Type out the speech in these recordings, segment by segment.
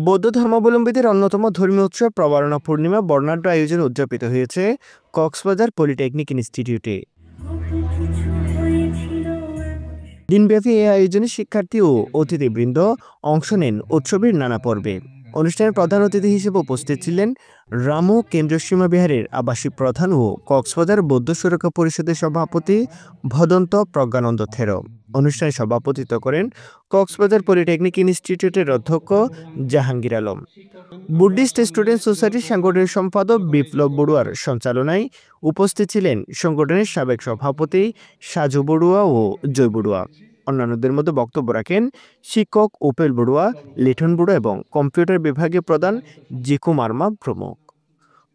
বৌদ্ধ ধর্মাবলম্বীদের অন্যতম ধর্মীয় উৎসব প্রবারণা পূর্ণিমা বর্ণাঢ্য আয়োজনে উদযাপিত হয়েছে কক্সবাজার পলিটেকনিক ইনস্টিটিউটে। দিনব্যাপী এই আয়োজনে শিক্ষার্থী ও অতিথিবৃন্দ অংশ নেন উৎসবের নানা পর্বে। অনুষ্ঠানের প্রধান অতিথি হিসেবে উপস্থিত ছিলেন রামু কেন্দ্রীয় সীমা বিহারের আবাসিক প্রধান ও কক্সবাজার বৌদ্ধ সুরক্ষা পরিষদের সভাপতি ভদন্ত প্রজ্ঞানন্দ থেরো। অনুষ্ঠানে সভাপতিত্ব করেন কক্সবাজার পলিটেকনিক ইনস্টিটিউটের অধ্যক্ষ জাহাঙ্গীর আলম। বুদ্ধিস্ট স্টুডেন্ট সোসাইটির সাংগঠনিক সম্পাদক বিপ্লব বড়ুয়ার সঞ্চালনায় উপস্থিত ছিলেন সংগঠনের সাবেক সভাপতি সাজু বড়ুয়া ও জয় বড়ুয়া। অন্যান্যদের মধ্যে বক্তব্য রাখেন শিক্ষক উপেল বড়ুয়া, লিঠন বড়ুয়া এবং কম্পিউটার বিভাগীয় প্রধান জিকু মার্মা প্রমুখ।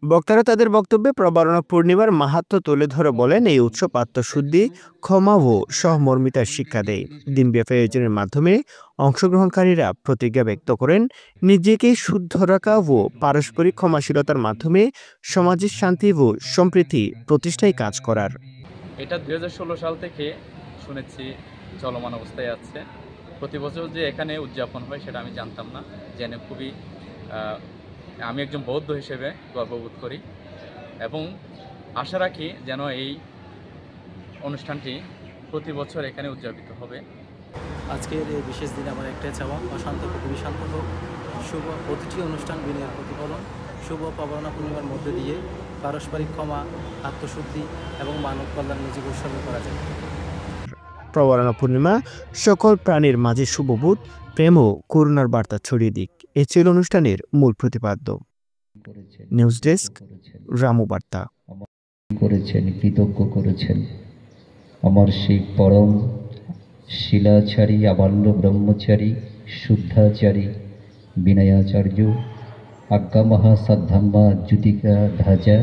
বক্তারা তাদের বক্তব্যে প্রবারণা পূর্ণিমার মাহাত্ম্য তুলে ধরে বলেন, এই উৎসব আত্মশুদ্ধি, ক্ষমা ও সহমর্মিতার শিক্ষা দেয়। দিনব্যাপী আয়োজনের মাধ্যমে অংশগ্রহণকারীরা প্রতিজ্ঞা ব্যক্ত করেন নিজেকে শুদ্ধ রাখা ও পারস্পরিক ক্ষমাশীলতার মাধ্যমে সমাজের শান্তি ও সম্প্রীতি প্রতিষ্ঠায় কাজ করার। এটা 2016 সাল থেকে শুনেছি চলমান অবস্থায় আছে। প্রতি বছর যে এখানে উদযাপন হয় সেটা আমি জানতাম না, জেনে খুবই আমি একজন বৌদ্ধ হিসেবে গর্ববোধ করি এবং আশা রাখি যেন এই অনুষ্ঠানটি প্রতি বছর এখানে উদযাপিত হবে। আজকের এই বিশেষ দিনে আমার একটাই চাওয়া, অশান্ত পৃথিবী শান্ত হোক, শুভ প্রতিটি অনুষ্ঠান বিনয়ের প্রতিফলন, শুভ প্রবারণা পূর্ণিমার মধ্যে দিয়ে পারস্পরিক ক্ষমা, আত্মশুদ্ধি এবং মানব কল্যাণ নিজেকে উৎসর্গ করা যায়। প্রবারণা পূর্ণিমা সকল প্রাণীর মাঝে শুভবোধ, প্রেম ও করুণার বার্তা ছড়িয়ে দিক, এ ছিল অনুষ্ঠানের মূল প্রতিপাদ্য। নিউজ ডেস্ক, রামু বার্তা। করেছেন, কৃতজ্ঞ করেছেন আমার সেই পরম শিলাচারী, আবাল্য ব্রহ্মচারী, শুদ্ধাচারী, বিনয়াচার্য, আজ্ঞা মহাসাধ্যাম্মা জ্যোতিকা ধ্বজা